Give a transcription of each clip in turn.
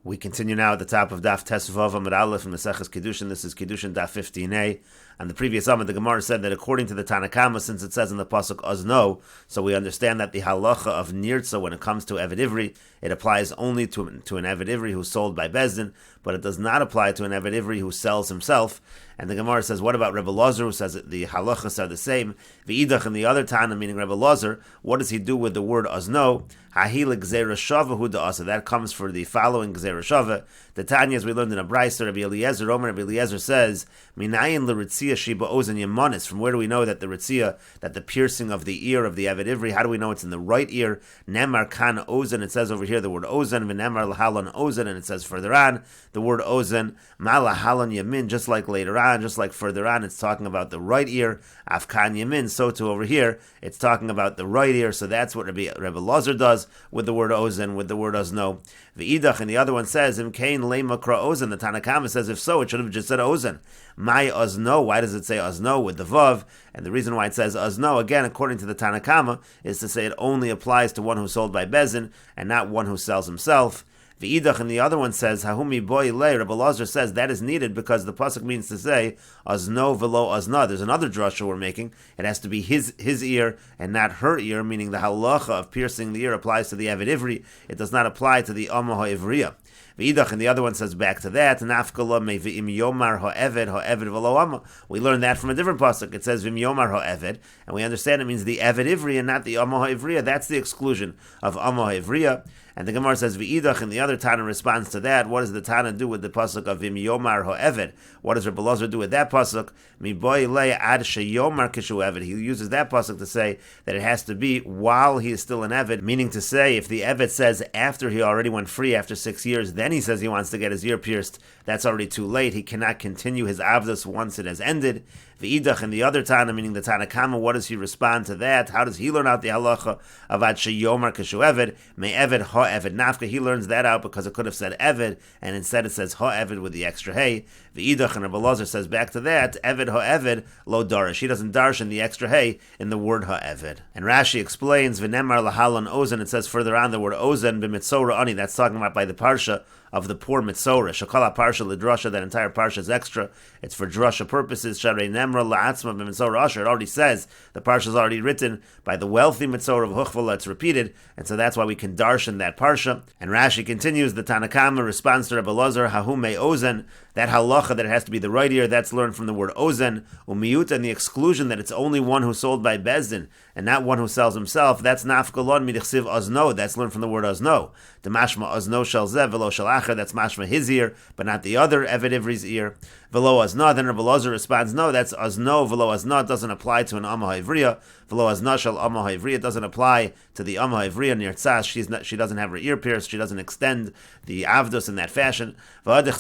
We continue now at the top of Daf Tesvav Amud Aleph from Meseches Kiddushin. This is Kiddushin Daf 15a. And the previous Amud, the Gemara said that according to the Tanakama, since it says in the pasuk Ozno, so we understand that the halacha of Nirtza, when it comes to Eved Ivri, it applies only to an Eved Ivri who's sold by Bezdin, but it does not apply to an Eved Ivri who sells himself. And the Gemara says, what about Rebbe Lazar, who says that the halachas are the same? V'idach, and the other Tana, meaning Rebbe Lazar, what does he do with the word Ozno? Hahil Gzeira Shava Hu Da'asa. That comes for the following Gzeira Shava. The Tanya, as we learned in a Brayser, Rabbi Eliezer, Rabbi Eliezer says, Minayin l'Ritzia Shiba Ozen Yemanis. From where do we know that the Ritzia, that the piercing of the ear of the Eved Ivri, how do we know it's in the right ear? Nemar Kan Ozen, it says over here the word Ozen, V'nemar L'halon Ozen, and it says further on, the word Ozen, Mala Halon Yamin, just like later on, just like further on, it's talking about the right ear, Afkan Yamin, so too over here, it's talking about the right ear, so that's what Rabbi Lazar does with the word Ozen, with the word Ozno. V'idach, and the other one says, Im Kain Lema Kra Ozen, the Tanakama says, if so, it should have just said Ozen. My Ozno, why does it say Ozno with the Vav? And the reason why it says Ozno, again, according to the Tanakama, is to say it only applies to one who's sold by Bezin, and not one who sells himself. V'idach, and the other one says, Hahumi boy lei, Rabbi Lazar says that is needed because the pasuk means to say, Ozno velo ozna. There's another drasha we're making. It has to be his ear and not her ear, meaning the halacha of piercing the ear applies to the Eved Ivri. It does not apply to the Amma ha'ivriya. V'idach, and the other one says back to that, Nafkala me v'im yomar ha'eved velo amma. We learned that from a different pasuk. It says v'im yomar ha'eved, and we understand it means the Eved Ivri and not the Amma ha'ivriya. That's the exclusion of Amma ha'ivriya. And the Gemara says v'idach, and the other Tana responds to that. What does the Tana do with the pasuk of v'im yomar ha'eved? What does Rebbe Lazar do with that pasuk? Mi boy le ad sheyomar kishu eved. He uses that pasuk to say that it has to be while he is still an eved, meaning to say if the eved says after he already went free after 6 years, then he says he wants to get his ear pierced, that's already too late. He cannot continue his avdus once it has ended. V'idach, and the other Tana, meaning the Tanakama, what does he respond to that? How does he learn out the halacha of ad sheyomar kishu eved? Me eved ha'eved nafka. He learns that out because it could have said eved, and instead it says ha'eved with the extra hey. V'idach, and Rebbe Lazar says back to that, eved ha'eved lo darish. He doesn't darshan the extra hey in the word ha'eved. And Rashi explains, v'nemar lahalon ozen. It says further on the word ozen b'mitzora ani. That's talking about by the parsha of the poor mitzora. Shakala parsha lidrasha, that entire parsha is extra. It's for drasha purposes. Sharei nemra la'atzma b'mitzora asher. It already says, the parsha is already written by the wealthy mitzora of Huchvala. It's repeated, and so that's why we can darshan that parsha. And Rashi continues, the Tanakama responds to Rebbe Lazar, hahume ozen, that halacha that it has to be the right ear, that's learned from the word ozen. Umiyut, and the exclusion that it's only one who sold by Bezdin, and not one who sells himself, that's nafkalon midichsiv ozno, that's learned from the word ozno. The mashma ozno shel zev velo shel acher, that's mashma his ear, but not the other Eved Ivri's ear. Velo ozna, then Rebbe Lazar responds, no, that's ozno, velo ozna, doesn't apply to an Amma ha'ivriya. Velo ozna shel Amma ha'ivriya, doesn't apply to the Amma ha'ivriya near tzas. She doesn't have her ear pierced, she doesn't extend the avdos in that fashion. And the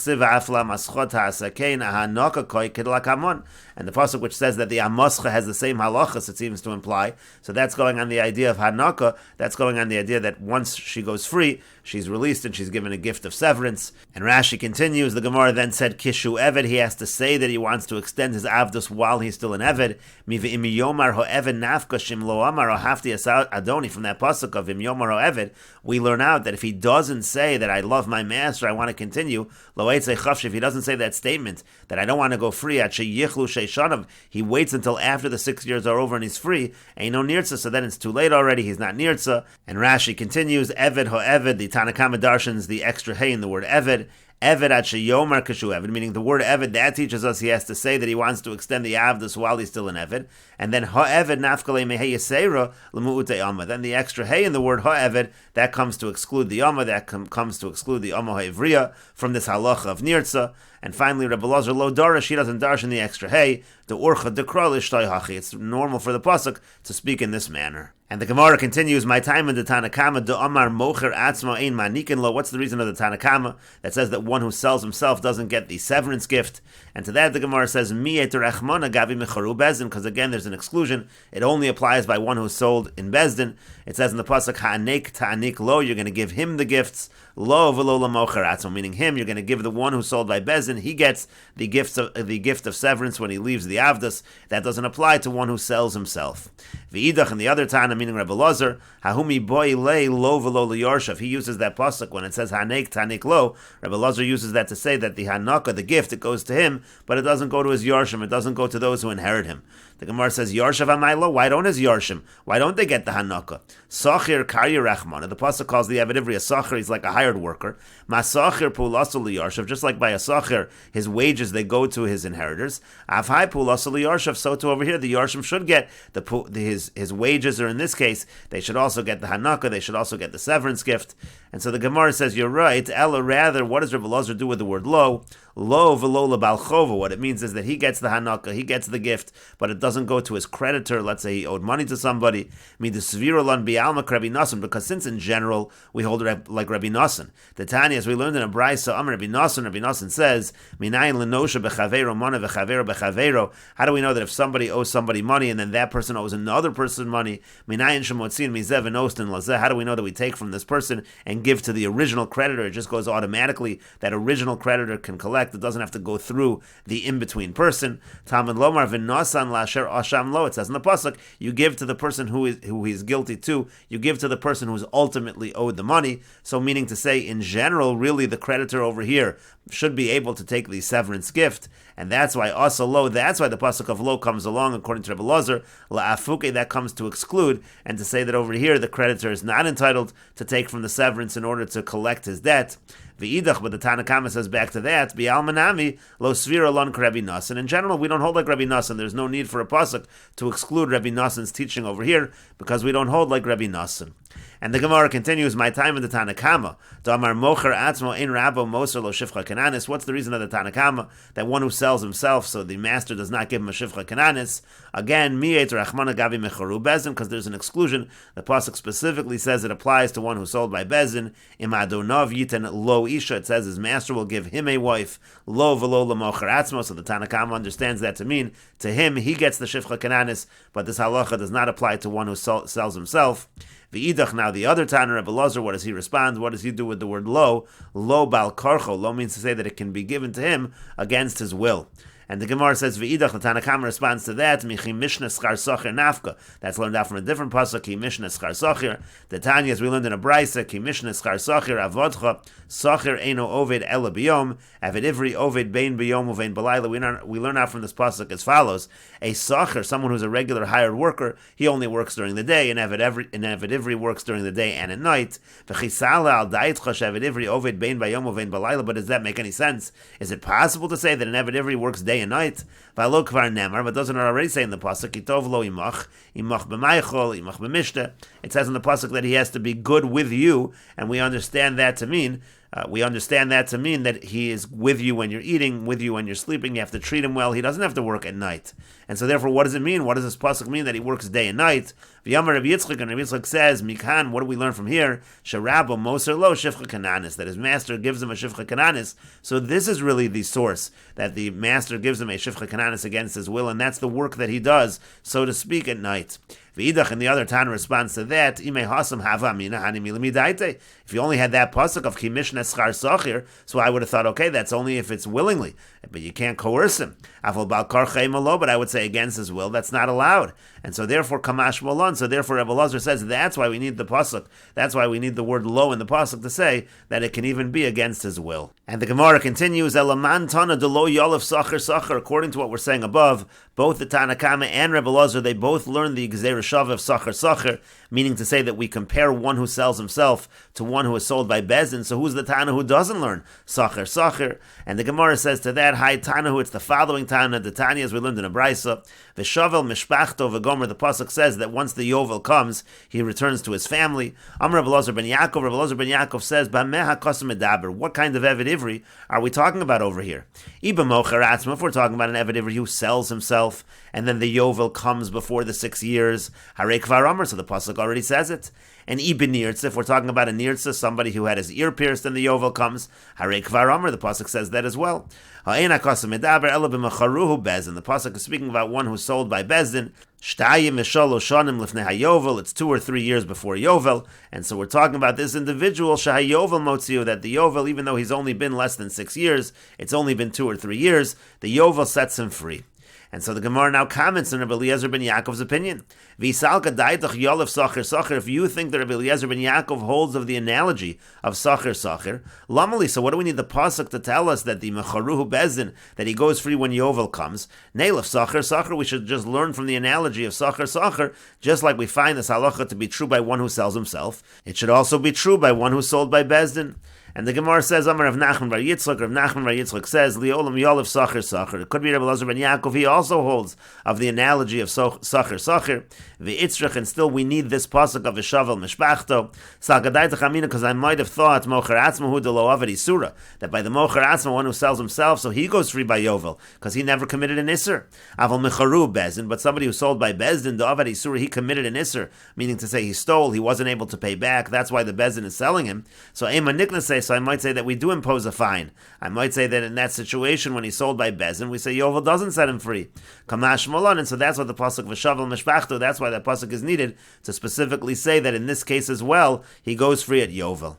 pasuk which says that the amascha has the same halachas, it seems to imply. So that's going on the idea of hanaka. That's going on the idea that once she goes free, she's released and she's given a gift of severance. And Rashi continues, the Gemara then said kishu eved. He has to say that he wants to extend his avdos while he's still an eved. Miv yomar ho eved nafka shim lo amar hafti adoni. From that pasuk of im yomar ho eved, we learn out that if he doesn't say that I love my master, I want to continue, if he doesn't say that statement, that I don't want to go free, he waits until after the 6 years are over and he's free, ain't no nirtza, so then it's too late already, he's not nirtza. And Rashi continues, eved ho-eved, the Tanakama darshans the extra hey in the word eved, Eved at sheyomar kashu eved, meaning the word eved, that teaches us he has to say that he wants to extend the avdus while he's still an eved. And then ha-eved nafkale mehe yisera l'mu'ute amma. Then the extra hey in the word ha-eved, that comes to exclude the amma, that comes to exclude the amma ha'ivriya from this halacha of nirtza. And finally, Rebbe Lazar lo darish, she doesn't darshan the extra hey, the urcha dekra l'shtay hachi. It's normal for the pasuk to speak in this manner. And the Gemara continues, my time in the Tanakama, do amar mocher atzma ein manikin lo. What's the reason of the Tanakama that says that one who sells himself doesn't get the severance gift? And to that the Gemara says, mi et rechmona gavi mecharu bezdin, because again there's an exclusion. It only applies by one who's sold in bezdin. It says in the pasuk, ha'anek ta'anik lo, you're going to give him the gifts. lo v'lo lamocher atzmo, meaning him, you're going to give the one who's sold by Bezin, he gets the gift of severance when he leaves the avdus. That doesn't apply to one who sells himself. V'idach, and the other Tana, meaning Rebbe Lazar, hahumi boi le lo v'lo liyarshav, he uses that pasuk when it says hanek tanik lo. Rebbe Lazar uses that to say that the hanaka, the gift, it goes to him, but it doesn't go to his yarshim, it doesn't go to those who inherit him. The Gemara says, Yarshav amaylo, why don't his yarshim? Why don't they get the hanaka? Sachir karya rachmana, the pasuk calls the Eved Ivri a sachir, he's like a hired worker. Masachir pulasul liyarshav, just like by a sachir, his wages, they go to his inheritors. Avhai pulasul liyarshav, so too over here, the yarshim should get his wages, or in this case, they should also get the hanaka, they should also get the severance gift. And so the Gemara says, you're right, Ella, rather, what does Rebbe Lazar do with the word lo? Lo v'lo lebal chova. What it means is that he gets the hanaka, he gets the gift, but it doesn't go to his creditor. Let's say he owed money to somebody. Because since in general we hold it like Rabbi Nassan. The Tanya, as we learned in a Braisa, Rabbi Nassan says, how do we know that if somebody owes somebody money and then that person owes another person money? How do we know that we take from this person and give to the original creditor? It just goes automatically. That original creditor can collect. It doesn't have to go through the in-between person. Talmud lomar v'nasan lasher asham lo. It says in the pasuk, you give to the person who he's guilty to. You give to the person who's ultimately owed the money. So meaning to say, in general, really the creditor over here should be able to take the severance gift, and that's why asa lo. That's why the pasuk of lo comes along, according to Rebbe Lazar. La'afuke, that comes to exclude and to say that over here the creditor is not entitled to take from the severance in order to collect his debt. V'idach, but the Tana Kama says back to that, Bi'al manami lo svira lon Rabbi Nassan. In general, we don't hold like Rabbi Nassan. There's no need for a pasuk to exclude Rabbi Nassan's teaching over here, because we don't hold like Rabbi Nassan. And the Gemara continues, my time in the Tana Kama, Damar mocher atzmo ein rabo moser lo shifcha kananis. What's the reason of the Tana Kama? That one who sells himself, so the master does not give him a shifcha kananis. Again, mi'et rachmana gabi mecharu bezin, because there's an exclusion. The pasuk specifically says it applies to one who sold by bezin. Im adonav yiten lo isha, it says his master will give him a wife. Lo v'lo l'mocher atzmo, so the Tana Kama understands that to mean, to him, he gets the shifcha kananis, but this halacha does not apply to one who sells himself. V'idach, now the other Tana, Rebbe Lazar, what does he respond? What does he do with the word lo? Lo bal karcho. Lo means to say that it can be given to him against his will. And the Gemara says, V'idach, the Tana Kama responds to that, Michi Mishnah Schar Socher Nafka. That's learned out from a different pasuk, Ki Mishnah Schar Socher. The Tanya, as we learned in a Braisa, Ki Mishnah Schar Socher Avodcha, Socher Eino Oved Ela Biyom, Avid Ivri Oved Bein Biyom Uvein Balayla. We learn out from this pasuk as follows: a Socher, someone who's a regular hired worker, he only works during the day, and Avid Ivri works during the day and at night. V'chisala al Daitcha Avid Ivri Oved Bein Biyom Uvein Balayla. But does that make any sense? Is it possible to say that an Avid Ivri works day and night? V'alo kvar nemar, but doesn't it already say in the pasuk, Kitov lo imach b'maychol, imach b'mishta? It says in the pasuk that he has to be good with you, and we understand that to mean that he is with you when you're eating, with you when you're sleeping. You have to treat him well. He doesn't have to work at night. And so therefore, what does it mean? What does this pasuk mean that he works day and night? V'yamar Rabbi Yitzchak, and Rabbi Yitzchak says, Mikan, what do we learn from here? Sharabo moser lo shifcha kananis, that his master gives him a shifcha kananis. So this is really the source, that the master gives him a shifcha kananis against his will, and that's the work that he does, so to speak, at night. V'idach, and the other Tana responds to that, Ime hasam hava mina hani milimidaite. If you only had that pasuk of ki mishna schar sochir, so I would have thought, okay, that's only if it's willingly, but you can't coerce him. Afal bal karchei malo, but I would say against his will, that's not allowed. And so therefore, kamash malon, so therefore Rebbe Lazar says that's why we need the pasuk, that's why we need the word lo in the pasuk to say that it can even be against his will. And the Gemara continues, Elaman tana de lo yolef sacher sacher, according to what we're saying above, both the Tana Kama and Rebbe Lazar, they both learn the Gzeir Shav of sacher sacher, meaning to say that we compare one who sells himself to one who is sold by Bezin. So who's the Tana who doesn't learn sacher sacher? And the Gemara says to that, Hi Tana, who it's the following Tana, the Tanya, as we learned in a Braisa, V'shavel mishpachto v'gomer, the pasuk says that once the Yovel comes, he returns to his family. Amr Rebbe Lazar ben Yaakov says, B'meh ha'kosem medaber, what kind of Eved Ivri are we talking about over here? Iba mocher atzma, if we're talking about an Eved Ivri who sells himself, and then the Yovel comes before the 6 years, Harei kvar Amr, so the pasuk already says it. And Ibn Nirtza, if we're talking about a Nirtza, somebody who had his ear pierced and the Yovel comes, Harei Kvar Amar, the Pasuk says that as well. The Pasuk is speaking about one who's sold by Bezdin. It's 2 or 3 years before Yovel, and so we're talking about this individual Shahayovel Motziu, that the Yovel, even though he's only been less than 6 years, it's only been 2 or 3 years, the Yovel sets him free. And so the Gemara now comments on Rabbi Eliezer ben Yaakov's opinion. If you think that Rabbi Eliezer ben Yaakov holds of the analogy of Sacher Sacher, Lamali, so what do we need the Pasuk to tell us that the Mecharuhu Bezdin, that he goes free when Yovel comes? Nail, Sacher Sacher, we should just learn from the analogy of Sacher Sacher, just like we find this halacha to be true by one who sells himself, it should also be true by one who's sold by Bezdin. And the Gemara says, Amar Rav Nachman bar Yitzchak, Rav Nachman bar Yitzchak says, Liolam Yolav Sacher Sacher. It could be Rabbi Elazar ben Yaakov, he also holds of the analogy of Sacher Sacher. V'itzrach, and still we need this pasuk of Vishavel Mishpachto. Salgadai Tachamina, because I might have thought, Mocher Atzmahu de lo Avad Isura, that by the Mocher Atzma, one who sells himself, so he goes free by Yovel, because he never committed an Isser. Aval Mecharu Bezdin, but somebody who sold by Bezdin, the Avad Isura, he committed an Isser, meaning to say he stole, he wasn't able to pay back, that's why the Bezdin is selling him. So Ema Nikna says, so I might say that we do impose a fine. I might say that in that situation, when he's sold by Bezdin, we say Yovel doesn't set him free. Kamash Malon, and so that's what the pasuk V'shavel Mishpachto, that's why that pasuk is needed to specifically say that in this case as well, he goes free at Yovel.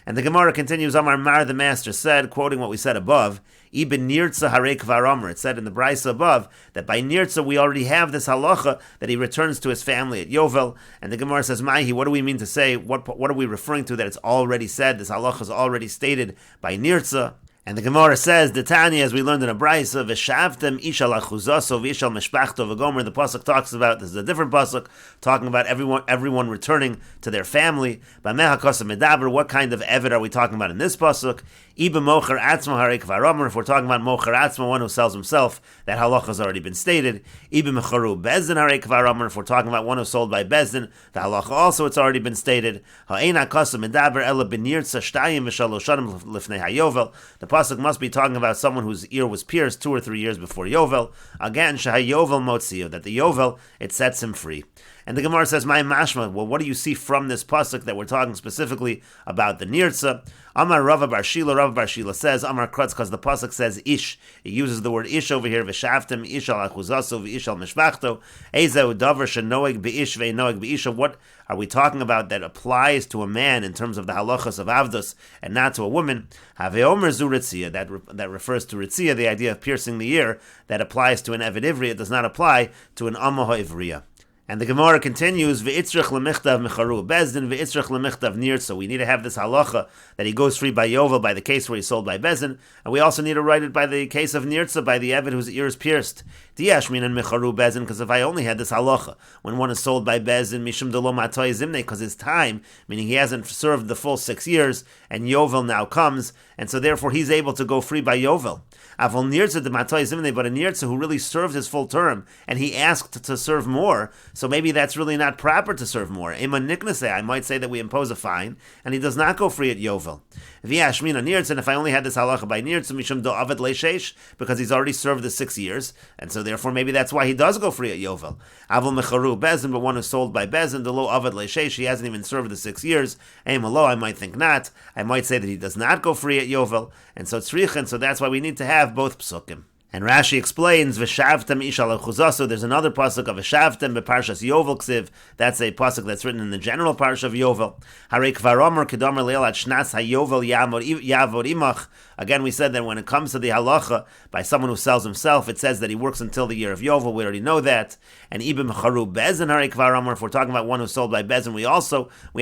And the Gemara continues, Amar Mar, the master said, quoting what we said above, Ibn Nirtza Harei Kvar Amar. It said in the Brisa above that by Nirtza we already have this halacha that he returns to his family at Yovel. And the Gemara says, Maihi, what do we mean to say? What are we referring to that it's already said? This halacha is already stated by Nirtza. And the Gemara says, the Tanya, as we learned in a Brisa, V'shavtem ishal achuzaso v'ishal mishpachto v'gomer. The pasuk talks about, this is a different pasuk, talking about everyone returning to their family. By mehakasa medaber, what kind of eved are we talking about in this pasuk? Iba mocher atzma harei kvar amar. If we're talking about mocher atzma, one who sells himself, that halacha has already been stated. Iba mecharu bezdin harei kvar amar. If we're talking about one who's sold by bezdin, the halacha also it's already been stated. Ha'ein hakasa medaber ela b'nirtza shtayim v'shaloshanim lifnei hayovel. The pasuk must be talking about someone whose ear was pierced 2 or 3 years before Yovel. Again, Shahayovel Motziyo, that the Yovel, it sets him free. And the Gemara says, "My mashma." Well, what do you see from this pasuk that we're talking specifically about the nirtza? Amar Rava Bar Shila. Rava Bar Shila says, "Amar Krutz," because the pasuk says ish. It uses the word ish over here. V'shavtem ish al achuzaso v'ish al mishpachto. Ezeu davar shenoeg b'ish ve'noeg b'isha. What are we talking about that applies to a man in terms of the halachas of avdos and not to a woman? Haveomer zu ritzia. That refers to ritzia, the idea of piercing the ear. That applies to an eved ivri. It does not apply to an amaha ivriya. And the Gemara continues, V'itzrich l'michtav mecharu bezdin, v'itzrich l'michtav nir. So we need to have this halacha that he goes free by Yovel, by the case where he's sold by bezdin, and we also need to write it by the case of nirtza, by the eved whose ear is pierced. Diashmin and mecharu bezdin, because if I only had this halacha, when one is sold by bezdin, mishum delo matoi zimne, because his time, meaning he hasn't served the full 6 years, and Yovel now comes, and so therefore he's able to go free by Yovel. Avol nirtza de matoi zimne, but a nirtza who really served his full term, and he asked to serve more, so maybe that's really not proper to serve more. Ema niknase, I might say that we impose a fine, and he does not go free at Yovel. V'yashmina nirtz, and if I only had this halacha by nirtz, mishum do avad leishesh, because he's already served the 6 years, and so therefore maybe that's why he does go free at Yovel. Avol mecharu bezin, but one who's sold by bezin, the lo avad leishesh, he hasn't even served the 6 years. Ema lo, I might think not. I might say that he does not go free at Yovel, and so tzrichen, so that's why we need to have both psukim. And Rashi explains, V'shavtem ishal achuzaso. There's another pasuk of V'shavtem beparshas Yovel ksiv. That's a pasuk that's written in the general parsha of Yovel. Harei kvar omer kedomer leil at shnas hayovel yavod imach. Again, we said that when it comes to the halacha, by someone who sells himself, it says that he works until the year of Yovel. We already know that. And ibim charu bezin harei kvar omer. If we're talking about one who's sold by bezin, we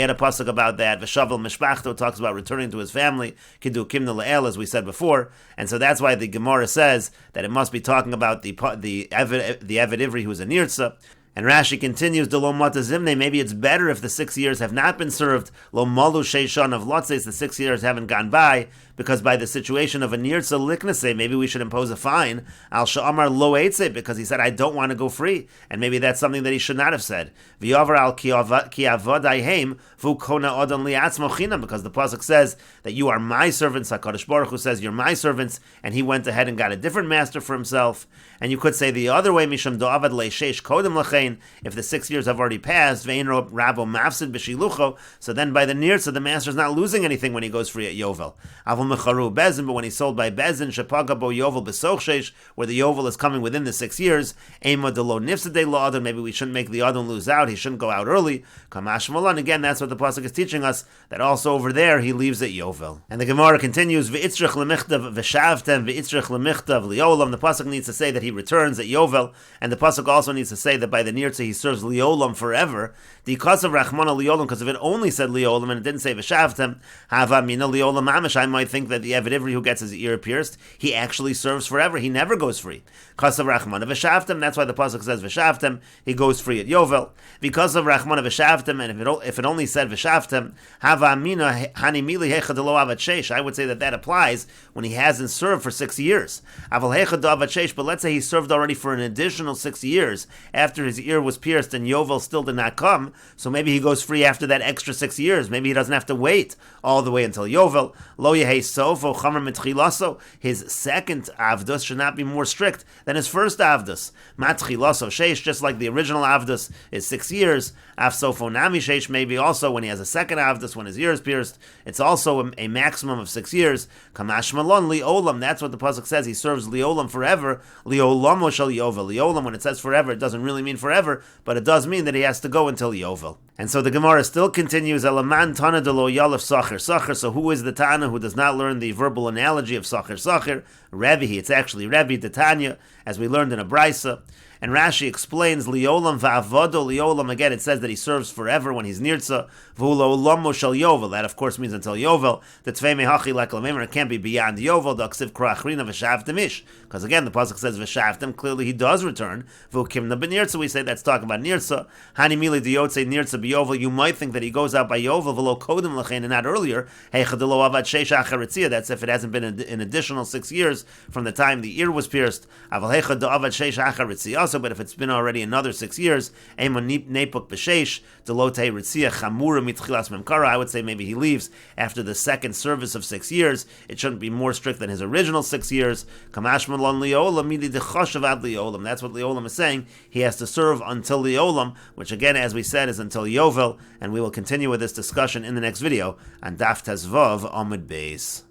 had a pasuk about that. V'shavel mishpachto talks about returning to his family. Kidu kimna le'el, as we said before. And so that's why the Gemara says that it must be talking about the Eved Ivri who's a Nirtza. And Rashi continues, the lo mata zimne, maybe it's better if the 6 years have not been served, lo malu sheishan of lotzes, the 6 years haven't gone by, because by the situation of a nirtza liknase, maybe we should impose a fine, al sha'amar lo eitze, because he said, I don't want to go free, and maybe that's something that he should not have said. V'yavar al ki avodai heim, vu kona odon li'atzmo chinam, because the pasuk says that you are my servants, HaKadosh Baruch Hu says you're my servants, and he went ahead and got a different master for himself. And you could say the other way, misham do'avad le'sheish kodem lachem, lechein, if the 6 years have already passed, ve'ein rabo mafsid b'shilucho, so then by the nirtza, the master's not losing anything when he goes free at Yovel. Avol mecharu bezin, but when he's sold by bezin, shepaga bo Yovel b'sochshesh, where the Yovel is coming within the 6 years, ema delo nifsadei la'adon, maybe we shouldn't make the adon lose out, he shouldn't go out early. Kamash malan, again, that's what the pasuk is teaching us, that also over there he leaves at Yovel. And the Gemara continues, v'itzrich lemichtav v'shavtem v'itzrich lemichtav liolam. The pasuk needs to say that he returns at Yovel, and the pasuk also needs to say that by the nirtza he serves liolam forever. Because of Rachmana liolam, because if it only said liolam and it didn't say v'shavtem, hava mina liolam mamish, I might think that the Eved Ivri who gets his ear pierced, he actually serves forever. He never goes free. Because of Rachmana v'shavtem, that's why the pasuk says v'shavtem, he goes free at Yovel. Because of Rachmana v'shavtem, and if it only said v'shavtem, hava mina hani mili hecha delo avat sheish, I would say that applies when he hasn't served for 6 years. Aval hecha do avat sheish, but let's say he served already for an additional 6 years after his ear was pierced and Yovel still did not come, so maybe he goes free after that extra 6 years. Maybe he doesn't have to wait all the way until Yovel. Lo yehei sofo chamer mitchilaso, his second avdus should not be more strict than his first avdus. Matchilaso sheish, just like the original avdus is 6 years, af sofo nami sheish, maybe also when he has a second avdus, when his ear is pierced, it's also a maximum of 6 years. Kamash malon liolam, that's what the pasuk says, he serves liolam forever. Liolamo shel Yovel. Liolam, when it says forever, it doesn't really mean forever, but it does mean that he has to go until Yovel. And so the Gemara still continues, Elaman Tana de lo Yalef Sacher Sacher. So who is the Tana who does not learn the verbal analogy of Sacher Sacher? Rebbe, it's actually Rebbe the Tanya, as we learned in a Brisa. And Rashi explains, Liolam va'avodo liolam, again it says that he serves forever when he's nirtza, v'ulo olamo shel Yovel, that of course means until Yovel, the tvei mehachi like lamemer, it can't be beyond Yovel, the ksiv krachrina v'shavtem ish, because again the pasuk says v'shavtem, clearly he does return, v'ukimna b'nirtza, we say that's talking about nirtza, hani mili diyotze nirtza b'Yovel, you might think that he goes out by Yovel, v'lo kodem l'chein, and not earlier, heichadelo avad sheish acharitzia, that's if it hasn't been an additional 6 years from the time the ear was pierced, aval heichad avad sheish acharitzia, but if it's been already another 6 years, I would say maybe he leaves after the second service of 6 years. It shouldn't be more strict than his original 6 years. That's what Liolam is saying. He has to serve until Liolam, which again, as we said, is until Yovel, and we will continue with this discussion in the next video on Daf Tezvav Amud Beis.